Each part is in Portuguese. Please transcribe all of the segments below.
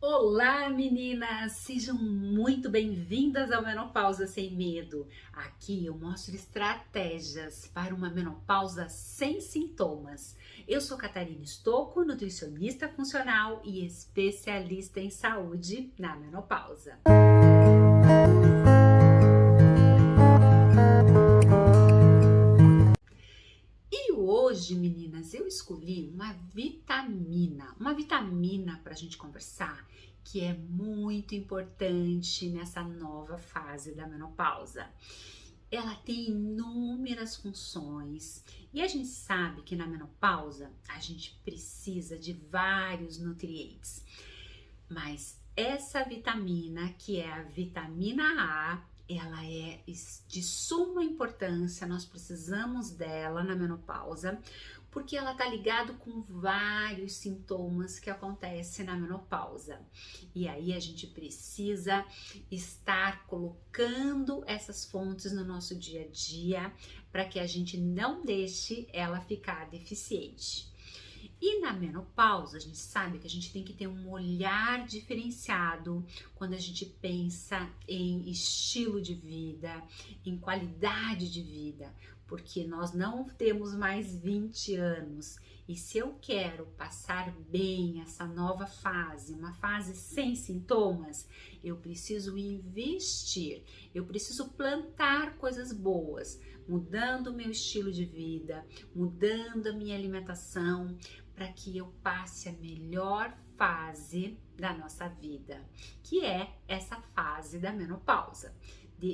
Olá, meninas! Sejam muito bem-vindas ao Menopausa Sem Medo. Aqui eu mostro estratégias para uma menopausa sem sintomas. Eu sou Catarina Stocco, nutricionista funcional e especialista em saúde na menopausa. E hoje, meninas, eu escolhi uma vitamina para a gente conversar, que é muito importante nessa nova fase da menopausa. Ela tem inúmeras funções e a gente sabe que na menopausa a gente precisa de vários nutrientes, mas essa vitamina, que é a vitamina A, ela é de suma importância, nós precisamos dela na menopausa, porque ela tá ligado com vários sintomas que acontecem na menopausa. E aí a gente precisa estar colocando essas fontes no nosso dia a dia para que a gente não deixe ela ficar deficiente. E na menopausa, a gente sabe que a gente tem que ter um olhar diferenciado quando a gente pensa em estilo de vida, em qualidade de vida, porque nós não temos mais 20 anos. E se eu quero passar bem essa nova fase, uma fase sem sintomas, eu preciso investir, eu preciso plantar coisas boas, mudando o meu estilo de vida, mudando a minha alimentação, para que eu passe a melhor fase da nossa vida, que é essa fase da menopausa.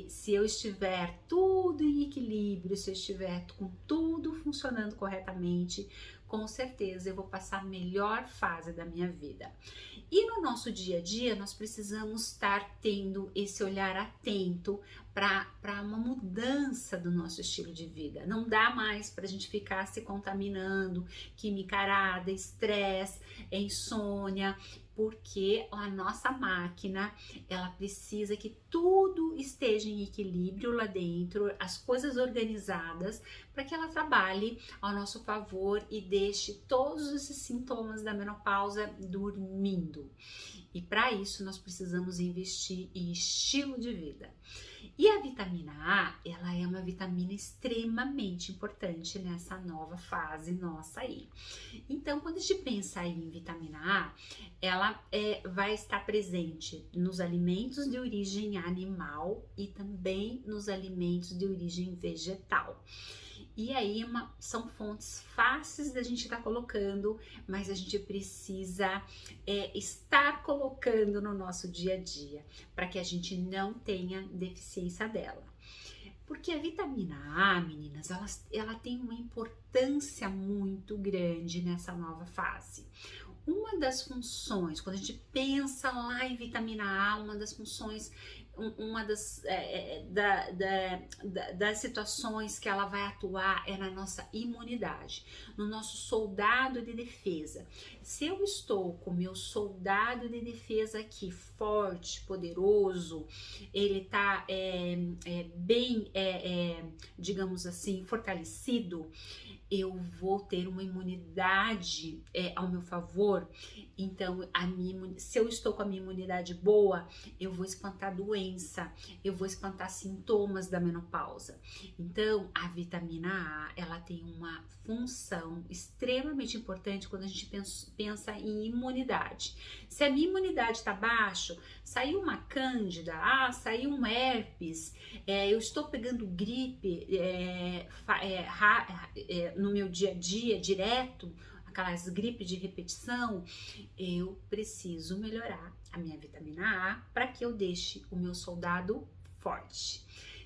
Se eu estiver tudo em equilíbrio, se eu estiver com tudo funcionando corretamente, com certeza eu vou passar a melhor fase da minha vida. E no nosso dia a dia, nós precisamos estar tendo esse olhar atento para uma mudança do nosso estilo de vida. Não dá mais para a gente ficar se contaminando, quimicarada, estresse, insônia, porque a nossa máquina, ela precisa que tudo esteja em equilíbrio lá dentro, as coisas organizadas, para que ela trabalhe ao nosso favor e deixe todos esses sintomas da menopausa dormindo. E para isso nós precisamos investir em estilo de vida. E a vitamina A, ela é uma vitamina extremamente importante nessa nova fase nossa aí. Então, quando a gente pensa aí em vitamina A, ela vai estar presente nos alimentos de origem animal e também nos alimentos de origem vegetal. E aí são fontes fáceis da gente estar colocando, mas a gente precisa estar colocando no nosso dia a dia, para que a gente não tenha deficiência dela. Porque a vitamina A, meninas, ela tem uma importância muito grande nessa nova fase. Uma das funções, quando a gente pensa lá em vitamina A, uma das funções, uma das situações que ela vai atuar é na nossa imunidade, no nosso soldado de defesa. Se eu estou com meu soldado de defesa aqui forte, poderoso, ele tá bem, digamos assim, fortalecido, eu vou ter uma imunidade ao meu favor. Então, se eu estou com a minha imunidade boa, eu vou espantar doença, eu vou espantar sintomas da menopausa. Então, a vitamina A, ela tem uma função extremamente importante quando a gente pensa em imunidade. Se a minha imunidade está baixa, saiu uma cândida, saiu um herpes, eu estou pegando gripe no meu dia a dia direto, aquelas gripes de repetição, eu preciso melhorar a minha vitamina A para que eu deixe o meu soldado forte.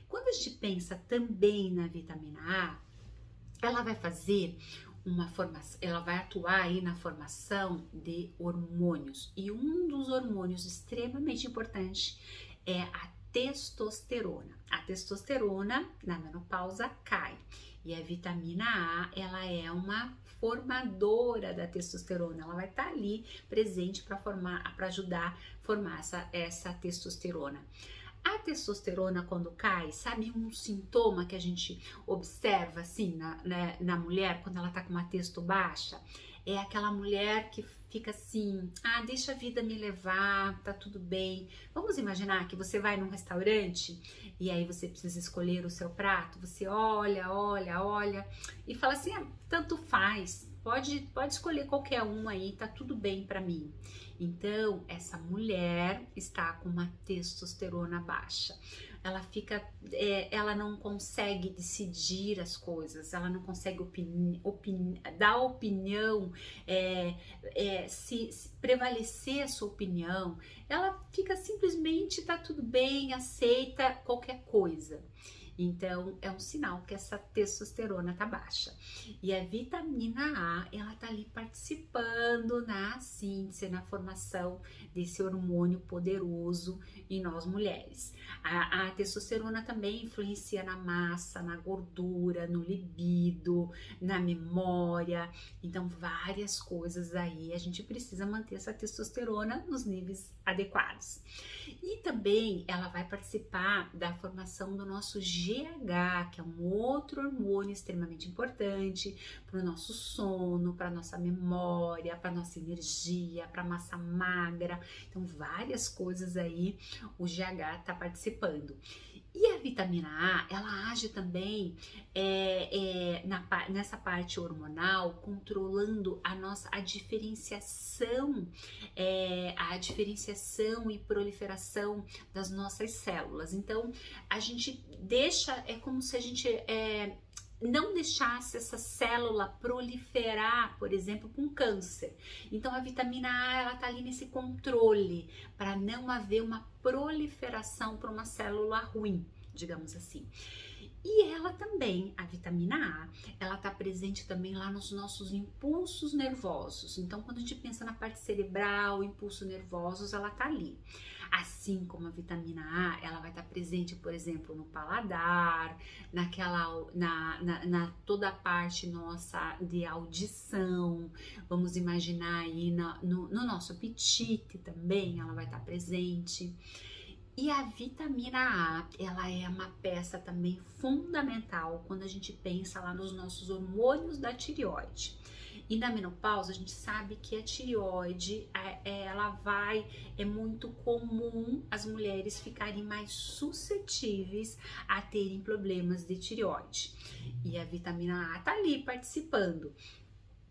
Quando a gente pensa também na vitamina A, ela vai fazer uma formação, ela vai atuar aí na formação de hormônios, e um dos hormônios extremamente importantes é a testosterona. A testosterona na menopausa cai, e a vitamina A, ela é uma formadora da testosterona, ela vai estar ali presente para ajudar a formar essa testosterona. A testosterona, quando cai, sabe um sintoma que a gente observa assim na mulher quando ela tá com uma testo baixa? é aquela mulher que fica assim, ah, deixa a vida me levar, tá tudo bem. Vamos imaginar que você vai num restaurante e aí você precisa escolher o seu prato, você olha e fala assim, ah, tanto faz, pode escolher qualquer um aí, tá tudo bem pra mim. Então, essa mulher está com uma testosterona baixa. Ela fica, ela não consegue decidir as coisas, ela não consegue dar opinião, se prevalecer a sua opinião. Ela fica simplesmente, tá tudo bem, aceita qualquer coisa. Então, é um sinal que essa testosterona tá baixa. E a vitamina A, ela tá ali participando na síntese, na formação desse hormônio poderoso em nós mulheres. A testosterona também influencia na massa, na gordura, no libido, na memória. Então, várias coisas aí. A gente precisa manter essa testosterona nos níveis adequados. E também ela vai participar da formação do nosso GH, que é um outro hormônio extremamente importante para o nosso sono, para a nossa memória, para a nossa energia, para a massa magra. Então, várias coisas aí o GH está participando. E a vitamina A, ela age também nessa parte hormonal, controlando a diferenciação e proliferação das nossas células. Então, a gente deixa, é como se a gente não deixasse essa célula proliferar, por exemplo, com câncer. Então a vitamina A, ela tá ali nesse controle para não haver uma proliferação para uma célula ruim, digamos assim. E ela também, a vitamina A, ela tá presente também lá nos nossos impulsos nervosos. Então, quando a gente pensa na parte cerebral, impulsos nervosos, ela tá ali. Assim como a vitamina A, ela vai estar presente, por exemplo, no paladar, na toda a parte nossa de audição. Vamos imaginar aí no nosso apetite também, ela vai estar presente. E a vitamina A, ela é uma peça também fundamental quando a gente pensa lá nos nossos hormônios da tireoide. E na menopausa a gente sabe que a tireoide, é muito comum as mulheres ficarem mais suscetíveis a terem problemas de tireoide. E a vitamina A tá ali participando.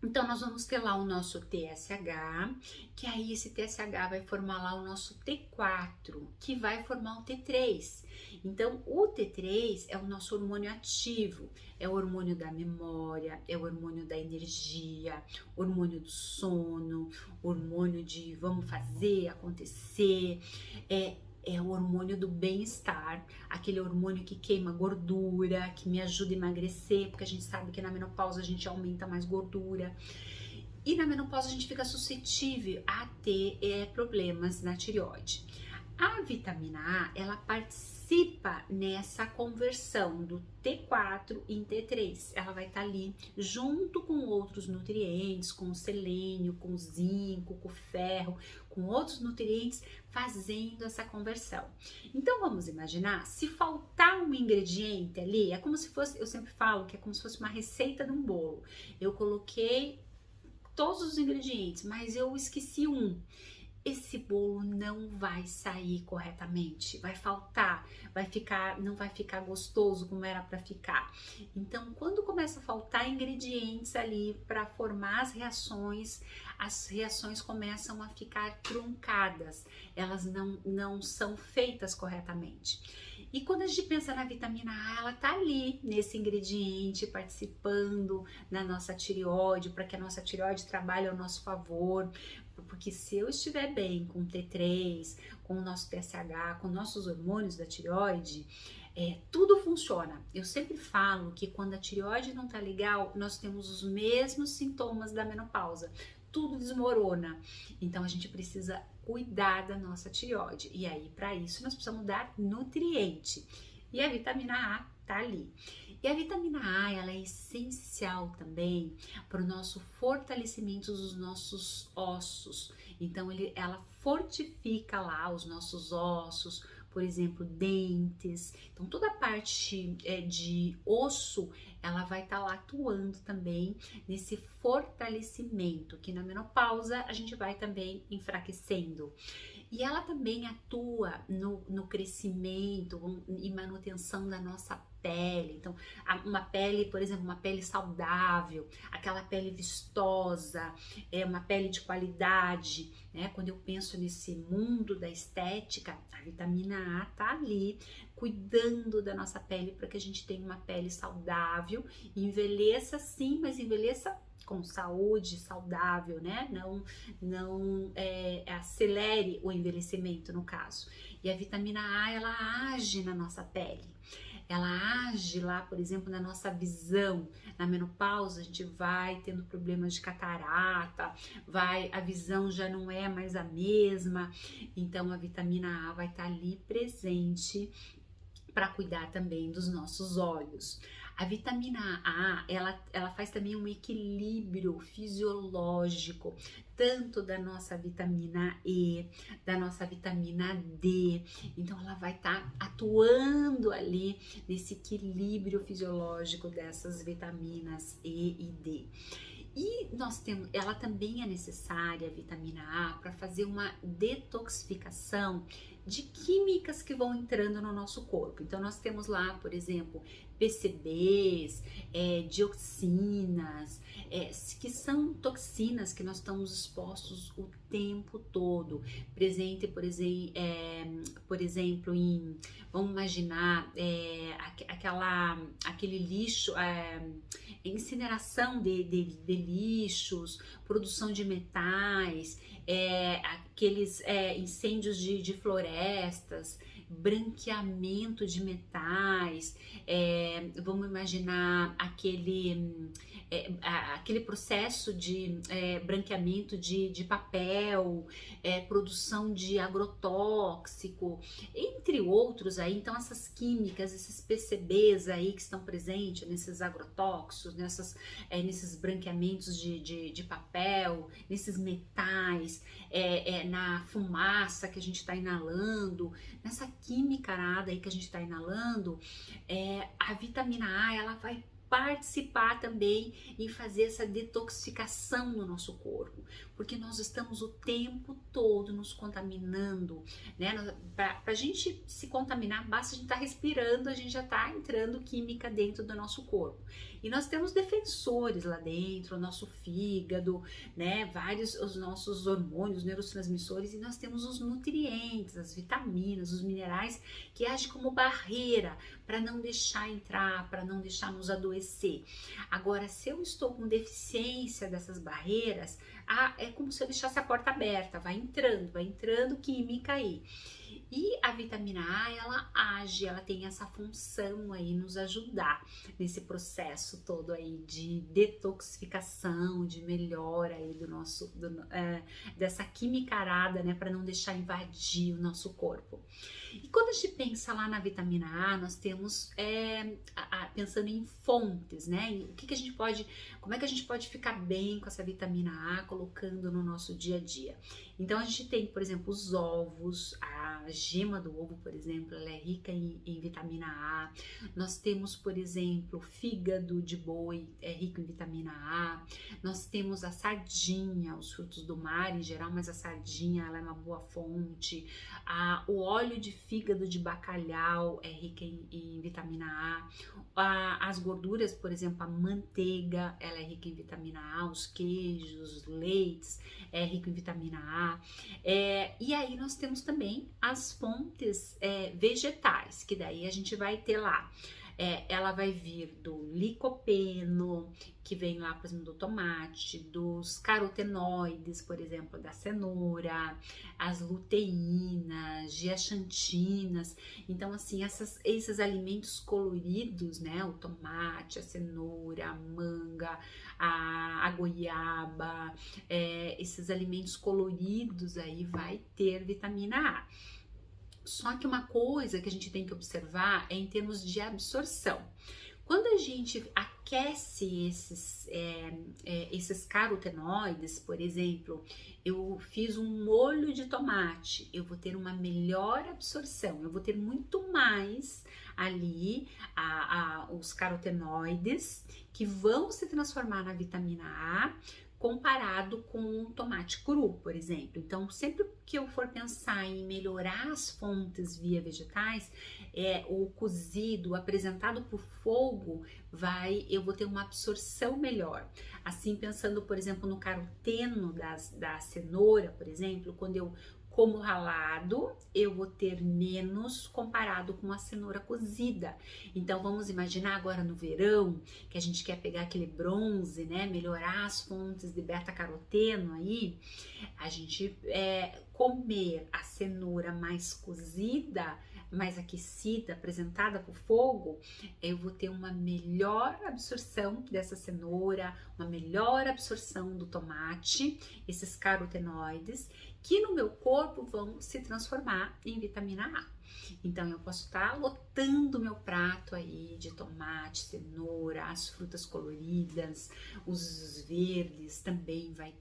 Então, nós vamos ter lá o nosso TSH, que aí esse TSH vai formar lá o nosso T4, que vai formar o T3. Então, o T3 é o nosso hormônio ativo, é o hormônio da memória, é o hormônio da energia, hormônio do sono, hormônio de vamos fazer, acontecer, é o hormônio do bem-estar, aquele hormônio que queima gordura, que me ajuda a emagrecer, porque a gente sabe que na menopausa a gente aumenta mais gordura. E na menopausa a gente fica suscetível a ter problemas na tireoide. A vitamina A, ela participa nessa conversão do T4 em T3. Ela vai estar ali junto com outros nutrientes, com o selênio, com o zinco, com o ferro, com outros nutrientes, fazendo essa conversão. Então vamos imaginar, se faltar um ingrediente ali, é como se fosse, eu sempre falo que é como se fosse uma receita de um bolo. Eu coloquei todos os ingredientes, mas eu esqueci um. Esse bolo não vai sair corretamente, vai faltar, não vai ficar gostoso como era para ficar. Então, quando começa a faltar ingredientes ali para formar as reações começam a ficar truncadas, elas não são feitas corretamente. E quando a gente pensa na vitamina A, ela tá ali nesse ingrediente participando na nossa tireoide, para que a nossa tireoide trabalhe ao nosso favor. Porque se eu estiver bem com o T3, com o nosso TSH, com nossos hormônios da tireoide, tudo funciona. Eu sempre falo que quando a tireoide não tá legal, nós temos os mesmos sintomas da menopausa. Tudo desmorona. Então a gente precisa cuidar da nossa tireoide. E aí, para isso, nós precisamos dar nutriente. E a vitamina A tá ali. E a vitamina A, ela é essencial também para o nosso fortalecimento dos nossos ossos. Então, ela fortifica lá os nossos ossos, por exemplo, dentes. Então, toda a parte de osso, ela vai estar lá atuando também nesse fortalecimento, que na menopausa a gente vai também enfraquecendo. E ela também atua no crescimento e manutenção da nossa pele. Então, uma pele, por exemplo, uma pele saudável, aquela pele vistosa, uma pele de qualidade, né? Quando eu penso nesse mundo da estética, a vitamina A tá ali cuidando da nossa pele para que a gente tenha uma pele saudável, envelheça sim, mas envelheça com saúde, saudável, né? Não acelere o envelhecimento no caso. E a vitamina A, ela age na nossa pele. Ela age lá, por exemplo, na nossa visão. Na menopausa, a gente vai tendo problemas de catarata, a visão já não é mais a mesma. Então, a vitamina A vai estar ali presente para cuidar também dos nossos olhos. A vitamina A, ela faz também um equilíbrio fisiológico, tanto da nossa vitamina E, da nossa vitamina D. Então, ela vai estar atuando ali nesse equilíbrio fisiológico dessas vitaminas E e D. E ela também é necessária, a vitamina A, para fazer uma detoxificação de químicas que vão entrando no nosso corpo. Então, nós temos lá, por exemplo, PCBs, dioxinas, que são toxinas que nós estamos expostos o tempo todo. Presente, por exemplo, vamos imaginar, aquele lixo, incineração de lixos, produção de metais, aqueles incêndios de florestas, branqueamento de metais, vamos imaginar aquele processo de branqueamento de papel, produção de agrotóxico, entre outros aí. Então, essas químicas, esses PCBs aí que estão presentes nesses agrotóxicos, nesses branqueamentos de papel, nesses metais, na fumaça que a gente está inalando, nessa química arada aí que a gente está inalando, a vitamina A, ela vai participar também em fazer essa detoxificação no nosso corpo, porque nós estamos o tempo todo nos contaminando, né? Para a gente se contaminar, basta a gente estar respirando, a gente já está entrando química dentro do nosso corpo. E nós temos defensores lá dentro, o nosso fígado, né? Os nossos hormônios, neurotransmissores, e nós temos os nutrientes, as vitaminas, os minerais que agem como barreira para não deixar entrar, para não deixar nos adoecer. Agora, se eu estou com deficiência dessas barreiras, é como se eu deixasse a porta aberta, vai entrando química aí. E a vitamina A, ela age, ela tem essa função aí, nos ajudar nesse processo todo aí de detoxificação, de melhora aí dessa química arada, né, para não deixar invadir o nosso corpo. E quando a gente pensa lá na vitamina A, nós temos, pensando em fontes, né, como é que a gente pode ficar bem com essa vitamina A, colocando no nosso dia a dia. Então, a gente tem, por exemplo, os ovos, a gema do ovo, por exemplo, ela é rica em vitamina A. Nós temos, por exemplo, o fígado de boi, é rico em vitamina A. Nós temos a sardinha, os frutos do mar em geral, mas a sardinha, ela é uma boa fonte. O óleo de fígado de bacalhau é rica em vitamina A. As gorduras, por exemplo, a manteiga, ela é rica em vitamina A. Os queijos, os leites, é rico em vitamina A. E aí nós temos também as fontes vegetais, que daí a gente vai ter lá. Ela vai vir do licopeno, que vem lá, por exemplo, do tomate, dos carotenoides, por exemplo, da cenoura, as luteínas, zeaxantinas. Então, assim, esses alimentos coloridos, né? O tomate, a cenoura, a manga, a goiaba, esses alimentos coloridos aí vai ter vitamina A. Só que uma coisa que a gente tem que observar é em termos de absorção. Quando a gente aquece esses carotenoides, por exemplo, eu fiz um molho de tomate, eu vou ter uma melhor absorção, eu vou ter muito mais ali os carotenoides que vão se transformar na vitamina A comparado com o tomate cru, por exemplo. Então, sempre que eu for pensar em melhorar as fontes via vegetais, o cozido, o apresentado por fogo, eu vou ter uma absorção melhor. Assim, pensando, por exemplo, no caroteno da cenoura, por exemplo, quando eu como ralado, eu vou ter menos comparado com a cenoura cozida. Então, vamos imaginar agora no verão, que a gente quer pegar aquele bronze, né? Melhorar as fontes de beta-caroteno aí, a gente comer a cenoura mais cozida, mais aquecida, apresentada por fogo, eu vou ter uma melhor absorção dessa cenoura, uma melhor absorção do tomate, esses carotenoides, que no meu corpo vão se transformar em vitamina A. Então eu posso estar lotando meu prato aí de tomate, cenoura, as frutas coloridas, os verdes também vai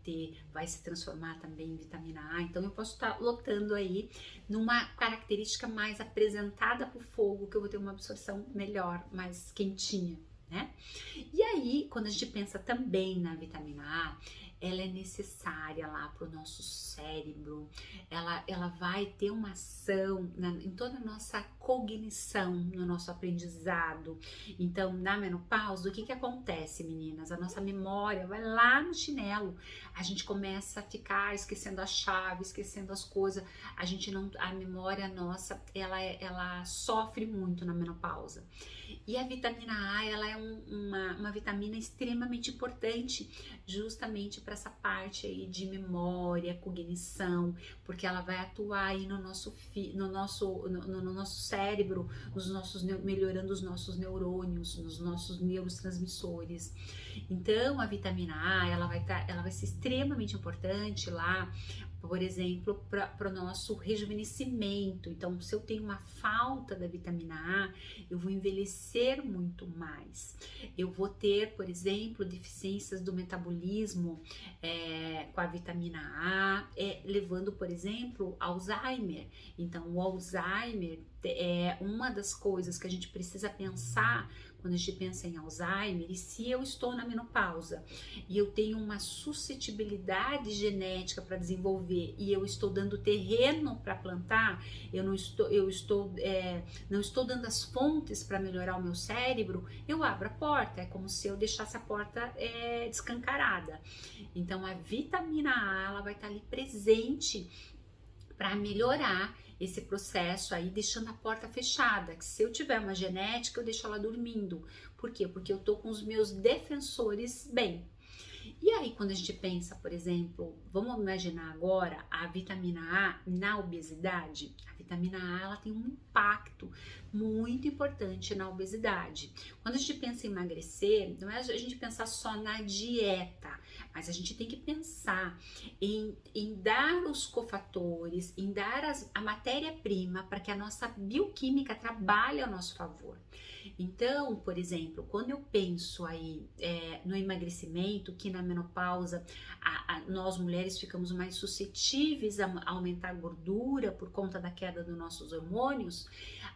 se transformar também em vitamina A. Então eu posso estar lotando aí numa característica mais apresentada por fogo, que eu vou ter uma absorção melhor, mais quentinha, né? E aí, quando a gente pensa também na vitamina A, ela é necessária lá para o nosso cérebro, ela vai ter uma ação em toda a nossa cognição, no nosso aprendizado. Então, na menopausa, o que acontece, meninas? A nossa memória vai lá no chinelo, a gente começa a ficar esquecendo a chave, esquecendo as coisas, a memória nossa, ela sofre muito na menopausa. E a vitamina A, ela é uma vitamina extremamente importante, justamente para essa parte aí de memória, cognição, porque ela vai atuar aí no nosso cérebro, melhorando os nossos neurônios, nos nossos neurotransmissores. Então, a vitamina A, ela vai ser extremamente importante lá, por exemplo, para o nosso rejuvenescimento. Então, se eu tenho uma falta da vitamina A, eu vou envelhecer muito mais. Eu vou ter, por exemplo, deficiências do metabolismo com a vitamina A, levando, por exemplo, Alzheimer. Então, o Alzheimer é uma das coisas que a gente precisa pensar quando a gente pensa em Alzheimer. E se eu estou na menopausa e eu tenho uma suscetibilidade genética para desenvolver e eu estou dando terreno para plantar, não estou dando as fontes para melhorar o meu cérebro, eu abro a porta, é como se eu deixasse a porta descancarada. Então a vitamina A, ela vai estar ali presente para melhorar esse processo aí, deixando a porta fechada, que se eu tiver uma genética, eu deixo ela dormindo. Por quê? Porque eu tô com os meus defensores bem. E aí, quando a gente pensa, por exemplo, vamos imaginar agora a vitamina A na obesidade. A vitamina A, ela tem um impacto muito importante na obesidade. Quando a gente pensa em emagrecer, não é a gente pensar só na dieta, mas a gente tem que pensar em dar os cofatores, em dar a matéria-prima para que a nossa bioquímica trabalhe ao nosso favor. Então, por exemplo, quando eu penso aí no emagrecimento, que na menopausa nós mulheres ficamos mais suscetíveis a aumentar a gordura por conta da queda dos nossos hormônios,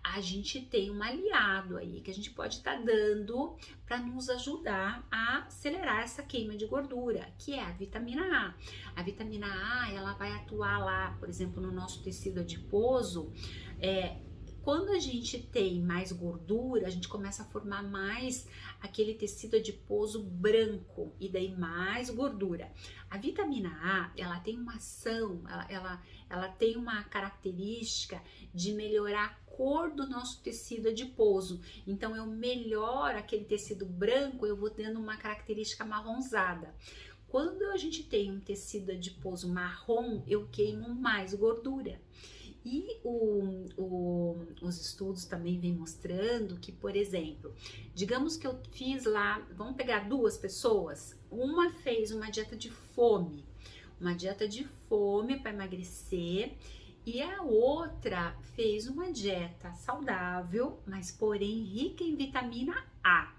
a gente tem um aliado aí que a gente pode estar dando para nos ajudar a acelerar essa queima de gordura, que é a vitamina A. A vitamina A, ela vai atuar lá, por exemplo, no nosso tecido adiposo. Quando a gente tem mais gordura, a gente começa a formar mais aquele tecido adiposo branco e daí mais gordura. A vitamina A, ela tem uma ação, ela tem uma característica de melhorar a cor do nosso tecido adiposo. Então eu melhoro aquele tecido branco, eu vou dando uma característica amarronzada. Quando a gente tem um tecido adiposo marrom, eu queimo mais gordura. E os estudos também vêm mostrando que, por exemplo, digamos que eu fiz lá, vamos pegar duas pessoas, uma fez uma dieta de fome para emagrecer, e a outra fez uma dieta saudável, mas porém rica em vitamina A.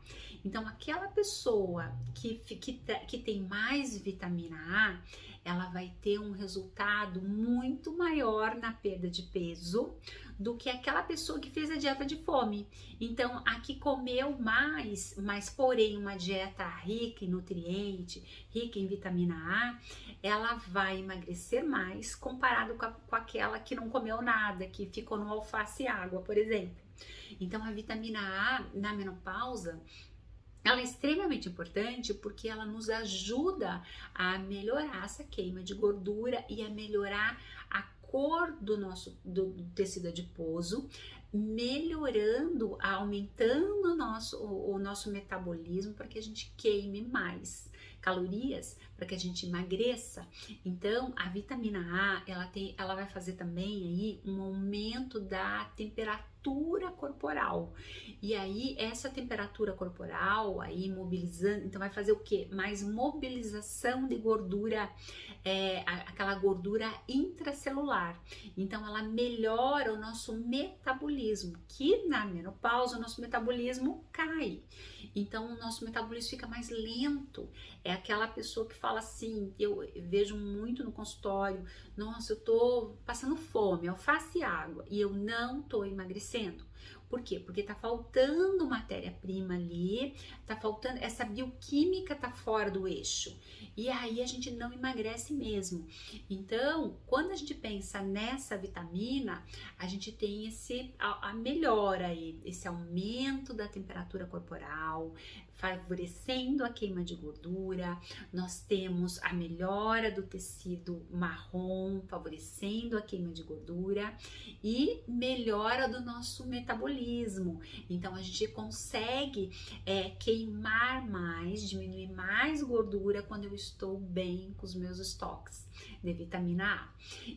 Então, aquela pessoa que tem mais vitamina A, ela vai ter um resultado muito maior na perda de peso do que aquela pessoa que fez a dieta de fome. Então, a que comeu mais, mas porém uma dieta rica em nutriente, rica em vitamina A, ela vai emagrecer mais comparado com aquela que não comeu nada, que ficou no alface e água, por exemplo. Então, a vitamina A na menopausa, ela é extremamente importante porque ela nos ajuda a melhorar essa queima de gordura e a melhorar a cor do tecido adiposo, melhorando, aumentando o nosso metabolismo para que a gente queime mais calorias, para que a gente emagreça. Então, a vitamina A, ela vai fazer também aí um aumento da temperatura corporal. E aí, essa temperatura corporal aí mobilizando, então vai fazer o quê? Mais mobilização de gordura, aquela gordura intracelular. Então, ela melhora o nosso metabolismo, que na menopausa o nosso metabolismo cai. Então, o nosso metabolismo fica mais lento. É aquela pessoa que fala assim, eu vejo muito no consultório, nossa, eu tô passando fome, alface e água, e eu não tô emagrecendo. Por quê? Porque tá faltando matéria-prima ali, tá faltando, essa bioquímica tá fora do eixo. E aí a gente não emagrece mesmo. Então, quando a gente pensa nessa vitamina, a gente tem a melhora aí, esse aumento da temperatura corporal, favorecendo a queima de gordura. Nós temos a melhora do tecido marrom, favorecendo a queima de gordura e melhora do nosso metabolismo. Então a gente consegue queimar mais, diminuir mais gordura quando eu estou bem com os meus estoques de vitamina A.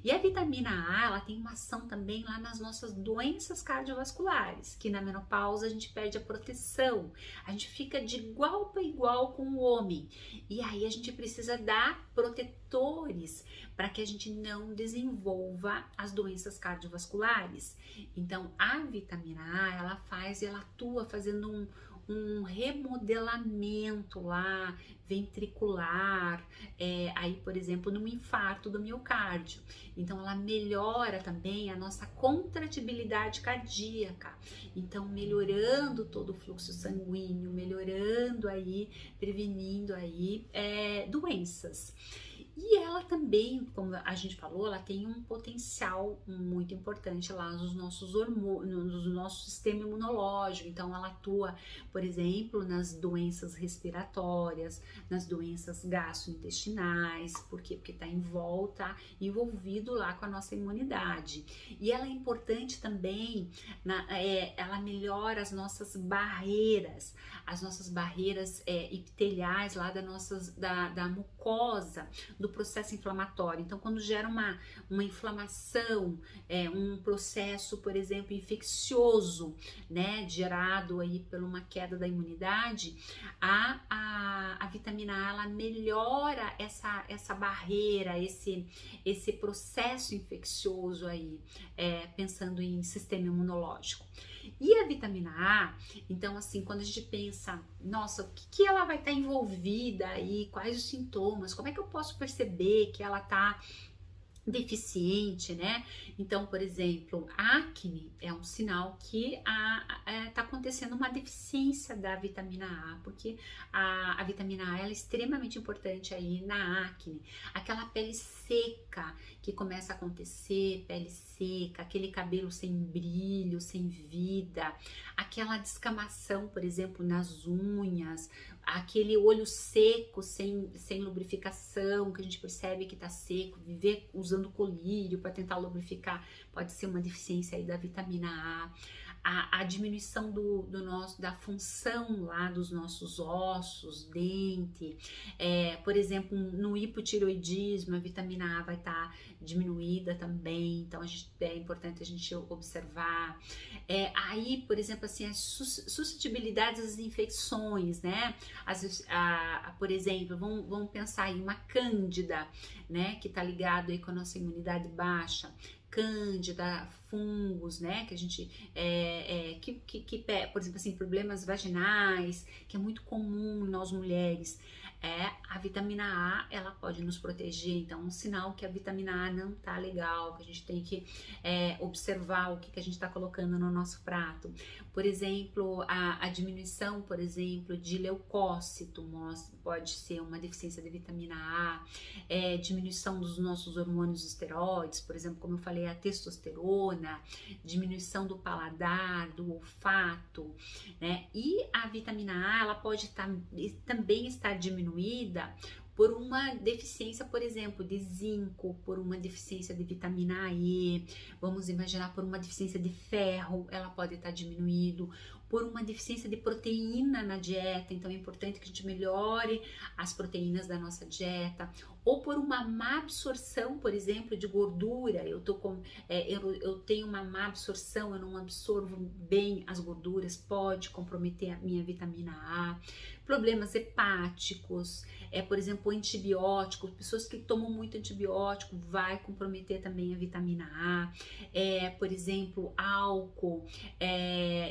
E a vitamina A, ela tem uma ação também lá nas nossas doenças cardiovasculares, que na menopausa a gente perde a proteção, a gente fica de igual para igual com o homem, e aí a gente precisa dar protetores para que a gente não desenvolva as doenças cardiovasculares. Então a vitamina A, ela atua fazendo um remodelamento lá ventricular, aí por exemplo no infarto do miocárdio. Então ela melhora também a nossa contratibilidade cardíaca, então melhorando todo o fluxo sanguíneo, melhorando aí, prevenindo aí doenças. E ela também, como a gente falou, ela tem um potencial muito importante lá nos nossos hormônios, no nosso sistema imunológico. Então ela atua, por exemplo, nas doenças respiratórias, nas doenças gastrointestinais, por quê? Porque está envolvido lá com a nossa imunidade. E ela é importante também, ela melhora as nossas barreiras epiteliais lá da mucosa, do processo inflamatório. Então, quando gera uma inflamação, um processo, por exemplo, infeccioso, né, gerado aí por uma queda da imunidade, a vitamina A, ela melhora essa barreira, esse processo infeccioso aí, pensando em sistema imunológico. E a vitamina A, então assim, quando a gente pensa, nossa, o que ela vai estar envolvida aí, quais os sintomas, como é que eu posso perceber que ela está deficiente, né? Então, por exemplo, acne é um sinal que tá acontecendo uma deficiência da vitamina A, porque a vitamina A ela é extremamente importante aí na acne. Aquela pele seca que começa a acontecer, pele seca, aquele cabelo sem brilho, sem vida, aquela descamação, por exemplo, nas unhas, aquele olho seco, sem lubrificação, que a gente percebe que tá seco, viver usando colírio para tentar lubrificar, pode ser uma deficiência aí da vitamina A. A diminuição da função lá dos nossos ossos, dente, por exemplo, no hipotireoidismo, a vitamina A vai estar diminuída também, então é importante a gente observar. Aí, por exemplo, assim, as suscetibilidades às infecções, né? Às vezes, por exemplo, vamos pensar em uma cândida, né, que tá ligado aí com a nossa imunidade baixa, cândida, fungos, né, que a gente, por exemplo, assim, problemas vaginais, que é muito comum em nós mulheres, a vitamina A, ela pode nos proteger, então um sinal que a vitamina A não tá legal, que a gente tem que observar o que a gente tá colocando no nosso prato. Por exemplo, a diminuição, por exemplo, de leucócito, pode ser uma deficiência de vitamina A, diminuição dos nossos hormônios esteroides, por exemplo, como eu falei, a testosterona, diminuição do paladar, do olfato, né? E a vitamina A, ela pode também estar diminuída por uma deficiência, por exemplo, de zinco, por uma deficiência de vitamina E, vamos imaginar por uma deficiência de ferro, ela pode estar diminuído, por uma deficiência de proteína na dieta, então é importante que a gente melhore as proteínas da nossa dieta, ou por uma má absorção, por exemplo, de gordura, eu tenho uma má absorção, eu não absorvo bem as gorduras, pode comprometer a minha vitamina A, problemas hepáticos, por exemplo, antibióticos, pessoas que tomam muito antibiótico, vai comprometer também a vitamina A, por exemplo, álcool,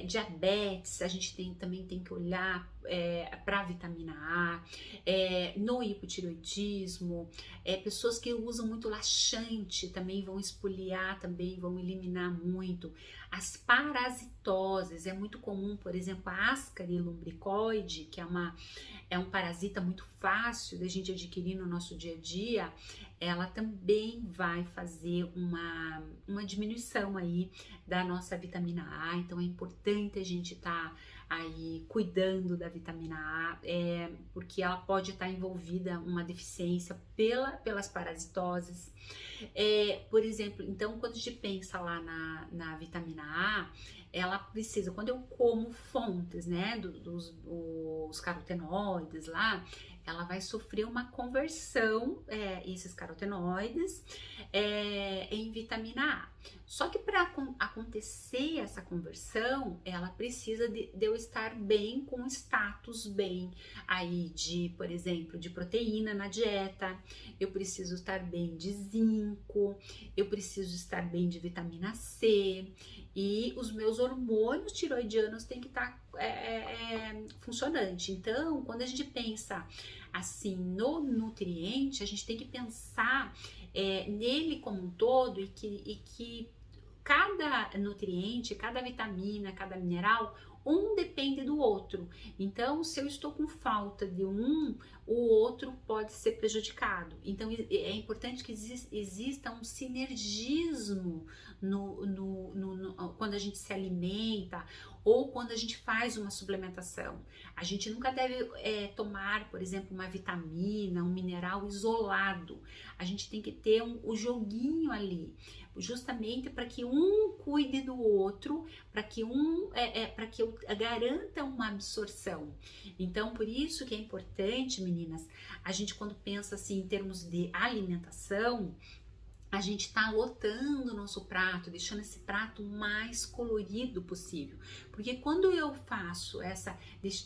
diabetes, a gente também tem que olhar para a vitamina A, no hipotireoidismo, pessoas que usam muito laxante também vão espoliar, também vão eliminar muito. As parasitoses, é muito comum, por exemplo, a Ascaris lumbricoide, que é um parasita muito fácil da gente adquirir no nosso dia a dia, ela também vai fazer uma diminuição aí da nossa vitamina A, então é importante a gente estar aí cuidando da vitamina A, porque ela pode estar envolvida uma deficiência pelas parasitoses. Por exemplo, então quando a gente pensa lá na vitamina A, ela precisa, quando eu como fontes, né, os carotenoides lá, ela vai sofrer uma conversão, esses carotenoides, em vitamina A. Só que para acontecer essa conversão, ela precisa de eu estar bem, com status bem aí por exemplo, de proteína na dieta, eu preciso estar bem de zinco, eu preciso estar bem de vitamina C, e os meus hormônios tiroidianos têm que estar funcionante. Então, quando a gente pensa assim no nutriente, a gente tem que pensar nele como um todo, e que cada nutriente, cada vitamina, cada mineral, um depende do outro. Então, se eu estou com falta de um, o outro pode ser prejudicado. Então, é importante que exista um sinergismo quando a gente se alimenta ou quando a gente faz uma suplementação. A gente nunca deve tomar, por exemplo, uma vitamina, um mineral isolado. A gente tem que ter o joguinho ali, justamente para que um cuide do outro, para que eu garanta uma absorção. Então, por isso que é importante, meninas, a gente quando pensa assim em termos de alimentação, a gente tá lotando o nosso prato, deixando esse prato mais colorido possível. Porque quando eu faço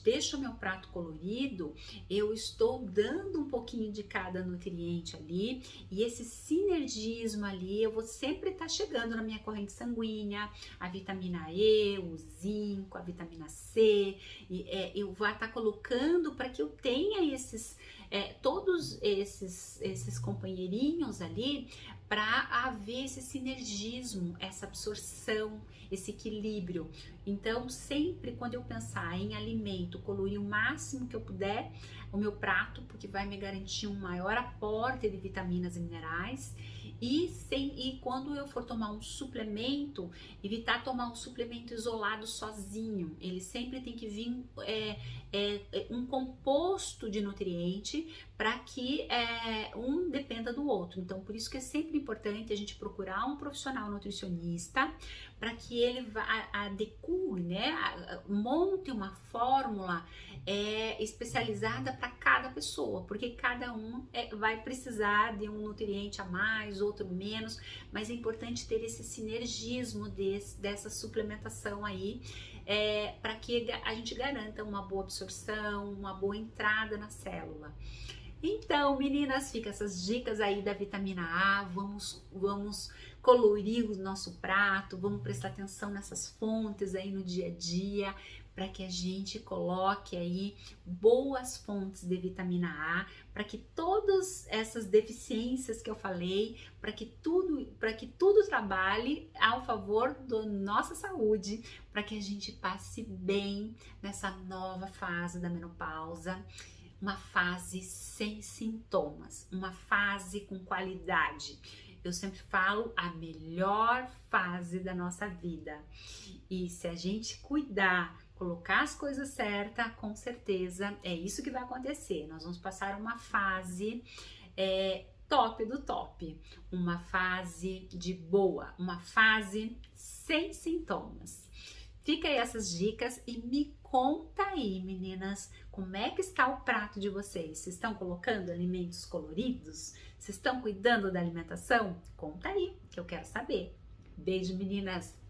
deixo o meu prato colorido, eu estou dando um pouquinho de cada nutriente ali, e esse sinergismo ali, eu vou sempre estar chegando na minha corrente sanguínea, a vitamina E, o zinco, a vitamina C, eu vou estar colocando para que eu tenha todos esses companheirinhos ali, para haver esse sinergismo, essa absorção, esse equilíbrio. Então, sempre quando eu pensar em alimento, colorir o máximo que eu puder o meu prato, porque vai me garantir um maior aporte de vitaminas e minerais. E quando eu for tomar um suplemento, evitar tomar um suplemento isolado sozinho. Ele sempre tem que vir um composto de nutriente, para que um dependa do outro. Então, por isso que é sempre importante a gente procurar um profissional nutricionista, para que ele adeque, né, monte uma fórmula especializada para cada pessoa, porque cada um vai precisar de um nutriente a mais, outro menos, mas é importante ter esse sinergismo dessa suplementação aí, para que a gente garanta uma boa absorção, uma boa entrada na célula. Então, meninas, fica essas dicas aí da vitamina A, vamos colorir o nosso prato, vamos prestar atenção nessas fontes aí no dia a dia, para que a gente coloque aí boas fontes de vitamina A, para que todas essas deficiências que eu falei, para que tudo trabalhe ao favor da nossa saúde, para que a gente passe bem nessa nova fase da menopausa. Uma fase sem sintomas, uma fase com qualidade. Eu sempre falo a melhor fase da nossa vida. E se a gente cuidar, colocar as coisas certas, com certeza é isso que vai acontecer. Nós vamos passar uma fase top do top, uma fase de boa, uma fase sem sintomas. Fica aí essas dicas e me conta aí, meninas, como é que está o prato de vocês? Vocês estão colocando alimentos coloridos? Vocês estão cuidando da alimentação? Conta aí, que eu quero saber. Beijo, meninas!